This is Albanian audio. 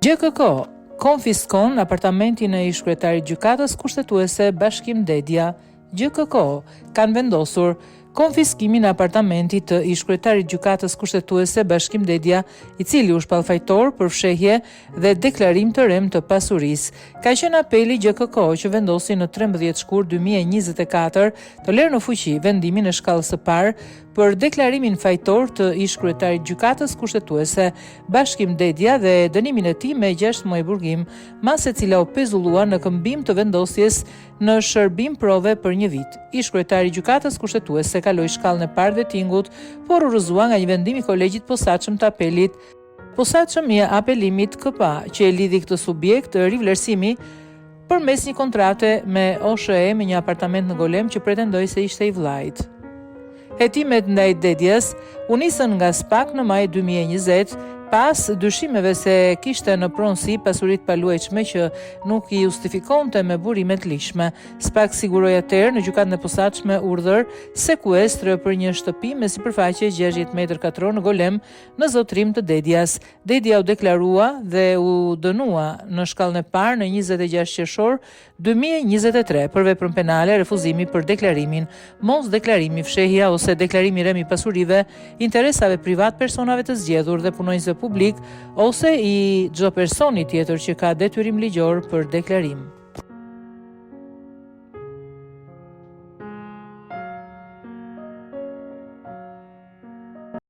GKK konfiskon apartamentin e ish-kryetarit gjykatës kushtetuese Bashkim Dedja. GKK kanë vendosur konfiskimin e apartamentit të ish-kryetarit gjykatës kushtetuese Bashkim Dedja, i cili u shpall fajtor për fshehje dhe deklarim të rem të pasurisë. Ka qenë apeli GKK që vendosi në 13 shkurt 2024 të lërë në fuqi vendimin e shkallës së parë për deklarimin fajtor të ish-kryetarit gjykatës kushtetuese Bashkim Dedja dhe dënimin e tij me 6 muaj burgim, mas e cila u pezullua në këmbim të vendosjes në shërbim prove për 1 vit. Ish-kryetari i gjykatës kushtetuese kaloi shkallën e parë vettingut, por u rrëzua nga një vendim i kolegjit posaçëm të apelit. Posaçëm i apelimit KPA, që e lidhi këtë subjekt të rivlerësimi përmes një kontrate me OSHE me një apartament në Golem që pretendoi se ishte i vllait. Hetimet ndaj Dedjes u nisën nga SPAK në maj 2020, pas dyshimeve se kishte në pronësi pasuritë paluajtshme që nuk i justifikonte me burime të lishme. SPAK siguroi atëherë në gjykatën e posaçme urdhër sekuestr për një shtëpi me sipërfaqe 60 m2 në Golem në zotërim të Dedjas. Dedja u deklarua dhe u dënua në shkallën e parë në 26 qershor 2023 për veprën penale refuzimi për deklarimin, mos deklarimi fshehja ose deklarimi rem i pasurive, interesave privat personave të zgjedhur dhe punonjësve publik ose i çdo personi tjetër që ka detyrim ligjor për deklarim.